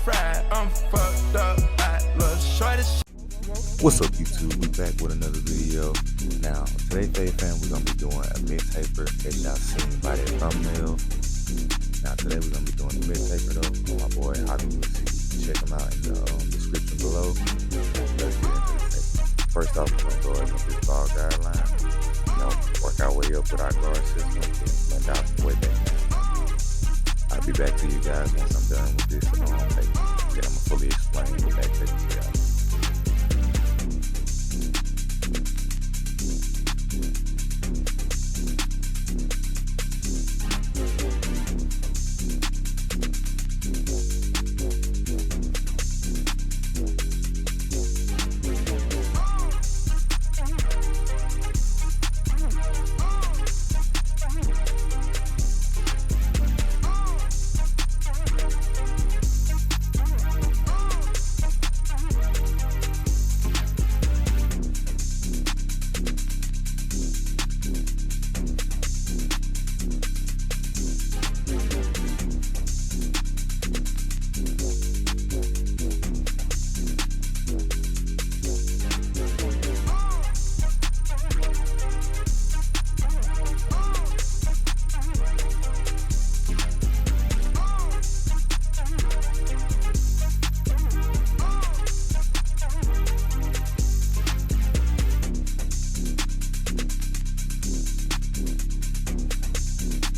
fried. I'm fucked up. I look short as What's up, YouTube? We back with another video. Now, today, Fade Fam, we're gonna be doing a mixtaper that y'all seen by that thumbnail. Now, today we're gonna be doing a mixtaper though with my boy Hollywood. Check him out in the description below. Let's get into this. First off, we're gonna go ahead and this ball guideline. You know, work our way up with our guard system and blend out the way back down. I'll be back to you guys once I'm done with this tape. Then I'm gonna fully explain the back tape to y'all.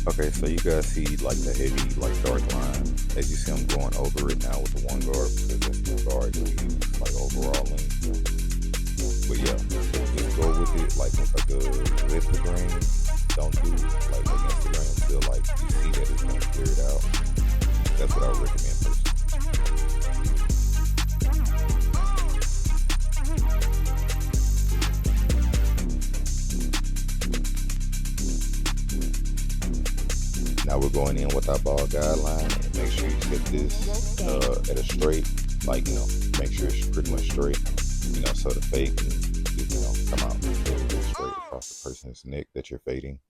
Okay, so you guys see like the heavy, like dark line. As you see, I'm going over it now with the one guard because that's the guard that we use like overall length. But yeah, just go with it like with like with the grain. Don't do like against the grain until like you see that it's gonna clear it out. That's what I would recommend personally. Now we're going in with our ball guideline and make sure you set this at a straight, like, you know, make sure it's pretty much straight, you know, so the fade can, you know, come out really straight across the person's neck that you're fading.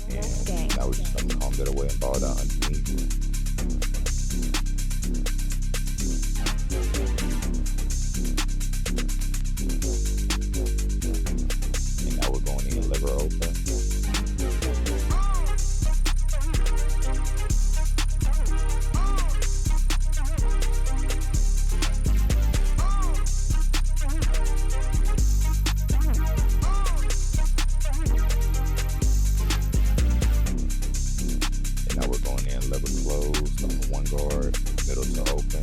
And now we're just going to comb that away and ball down underneath. And now we're going in lever open. Now we're going in lever closed on the one guard, middle to open.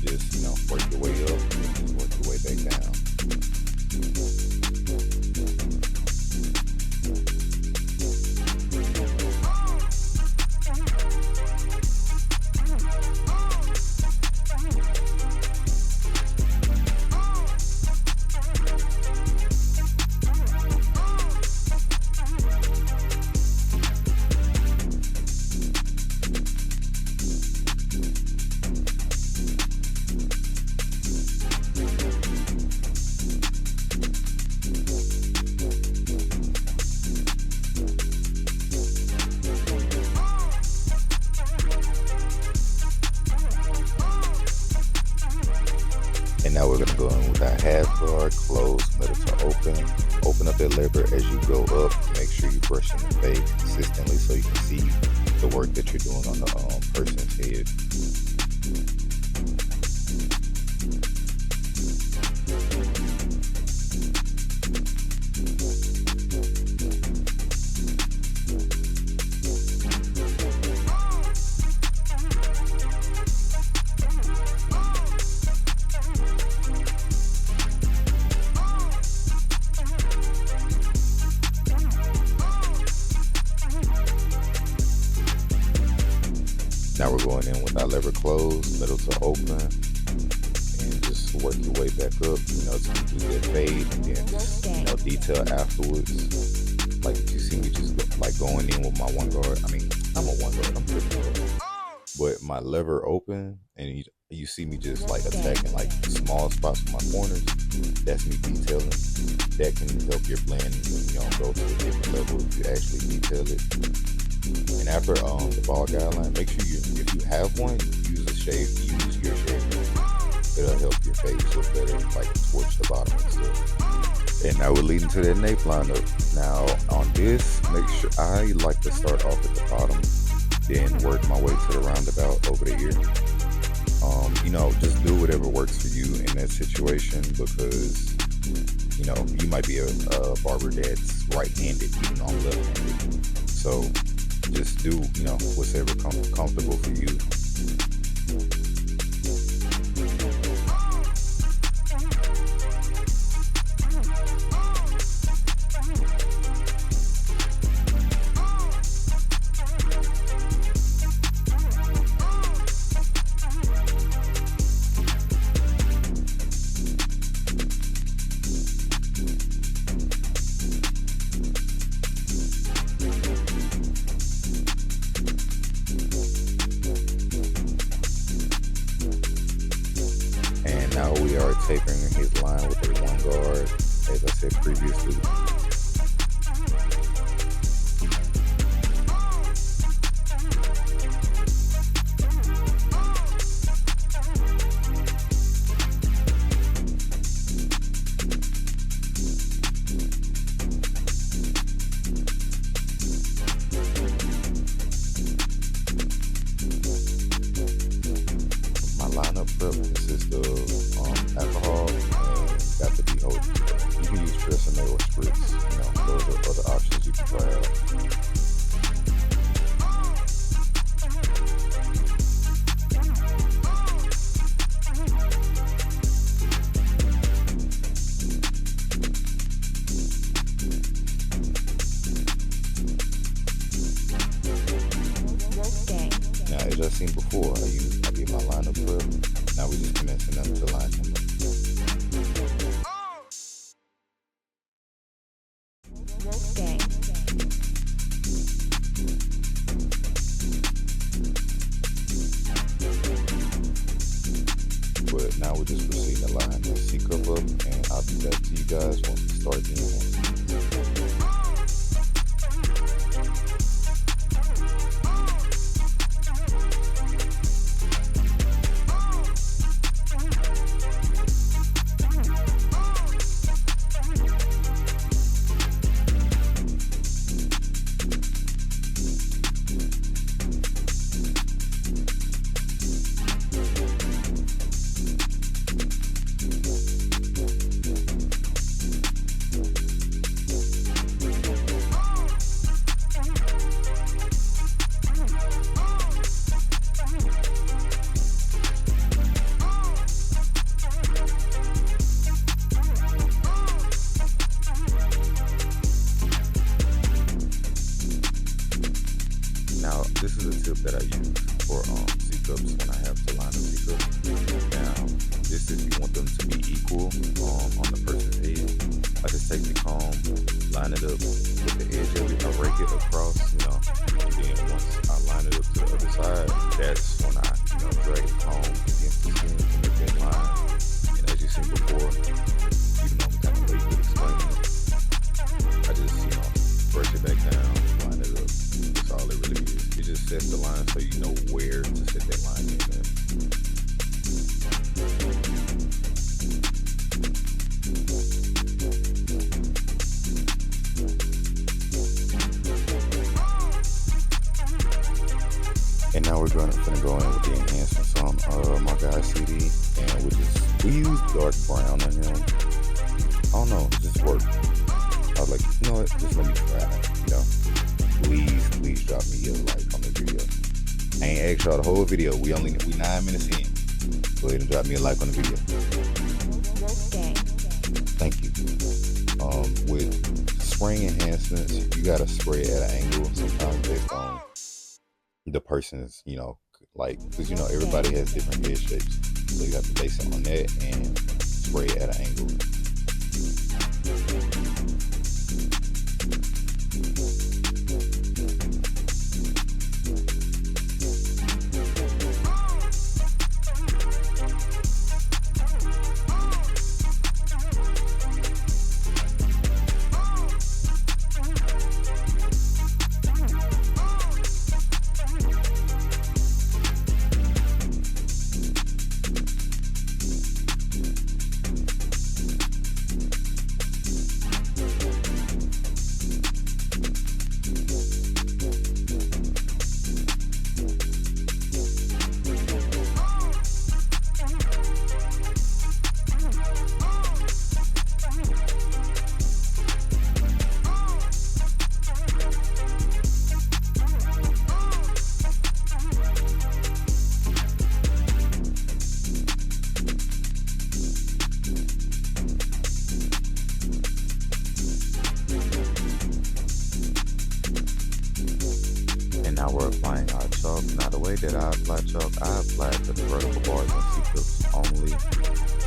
Just, you know, work your way up and just work your way back down. And now we're gonna go in with our half guard, close, middle to open. Open up that lever as you go up. Make sure you're brushing the fade consistently so you can see the work that you're doing on the person's head. Now we're going in with our lever closed, middle to open, and just work your way back up, you know, to do that fade and then just, you know, detail afterwards. Like if you see me just like going in with my one guard, I mean, I'm a one guard, I'm pretty good. But my lever open and you see me just like attacking like small spots with my corners, that's me detailing. That can help your blend, you know, go to a different level if you actually detail it. And after the ball guideline, make sure if you have one, use a shave. Use your shape. It'll help your face look better, like towards the bottom and stuff. And now we're leading to that nape lineup. Now on this, make sure I like to start off at the bottom, then work my way to the roundabout over the ear. Just do whatever works for you in that situation, because you might be a barber that's right-handed, even on left-handed. So just do whatever comfortable for you. Now we are tapering his line with a one guard, as I said previously. My lineup prep consists of alcohol and got to be whole. You can use Tresemme or spritz. Those are other options you can try out. Now, as y'all seen before, I did my lineup prep. Now we just commencing up the line number. But now we're just proceeding to line the C cup up, and I'll be back to you guys once we start the enhancement. Now, this is a tip that I use for C-cups when I have to line up C-cups. Now, this if you want them to be equal on the person's head. I just take the comb, line it up with the edge of it, I rake it across, and then once I line it up to the other side, that's when I, drag the comb against the skin to make that line. And as you seen before, even though I'm kind of late with explaining it, I just, brush it back down, line it up. That's all it really is. It just sets the line so you know where to set that line in at. And now we're gonna go in with the enhancements on my guy's CD, and we use dark brown on him. I don't know, it just worked. I was like, you know what, just let me try it, Please drop me a like on the video. I ain't asked y'all the whole video. We 9 minutes in. Go ahead and drop me a like on the video. Thank you. With spraying enhancements, you gotta spray it at an angle sometimes based on the person's, because everybody has different head shapes. So you have to base it on that and spray it at an angle. And now we're applying our chalk. Now the way that I apply chalk, I apply it to the vertical bars and C-clips only,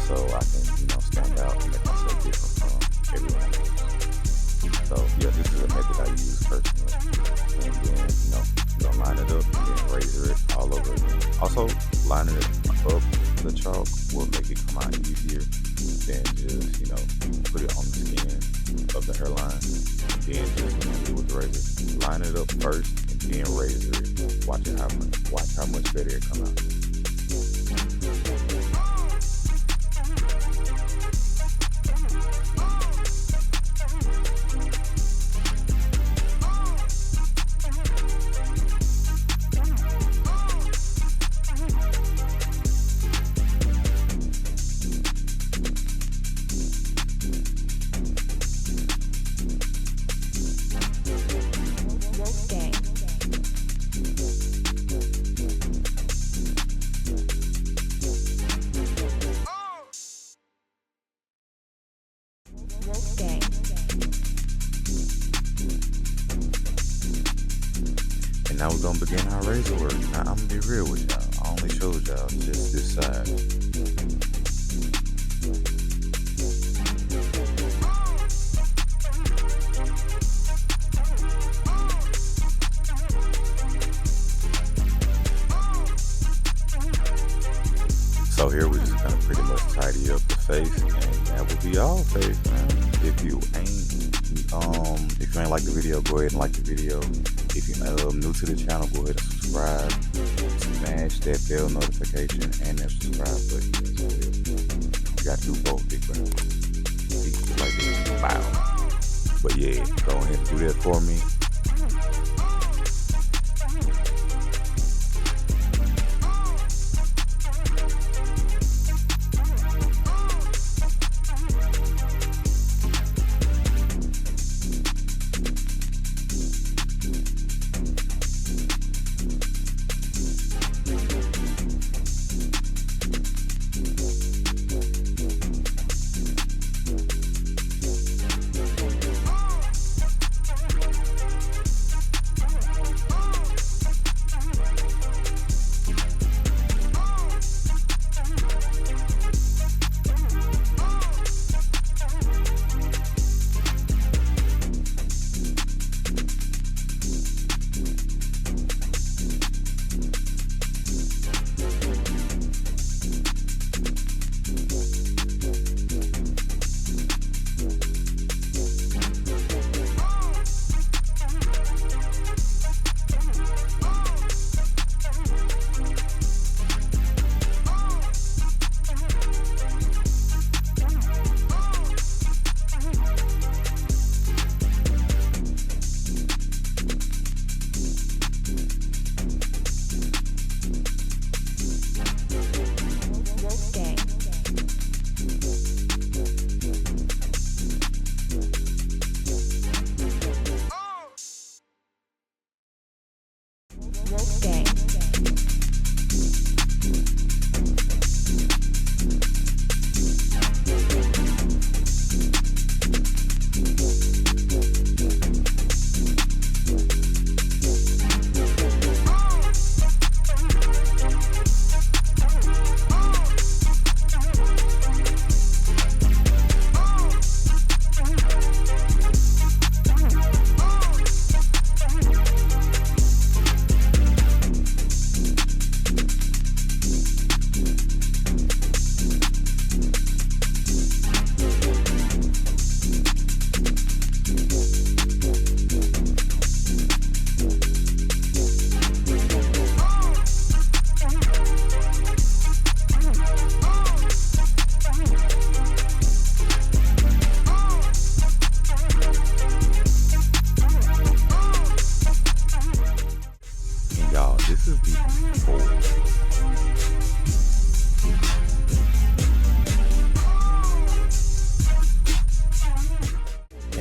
so I can, stand out and make myself different from everyone else. So yeah, this is a method I use personally. And then, you're gonna line it up and then razor it all over again. Also, lining it up the chalk will make it come out easier than just, put it on the skin of the hairline and then just do it with the razor. Line it up first and then razor it. Watch how much better it come out. And now we're gonna begin our razor work. Now I'm gonna be real with y'all. I only showed y'all just this side. So here we're just gonna pretty much tidy up the face, and that will be all face, man. If you ain't like the video, go ahead and like the video. If you're new to the channel, go ahead and subscribe. Smash that bell notification and that subscribe button as well. You got to do both, big bro. Like this. Wow. But yeah, go ahead and do that for me.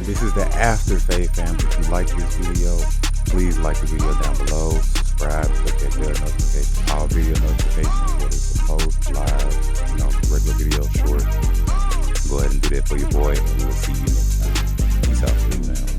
This is the after fade, fam. If you like this video, please like the video down below. Subscribe, click that bell notification. All video notifications, whether it's a post, live, regular video, short. Go ahead and do that for your boy, and we will see you next time. Peace out, fam.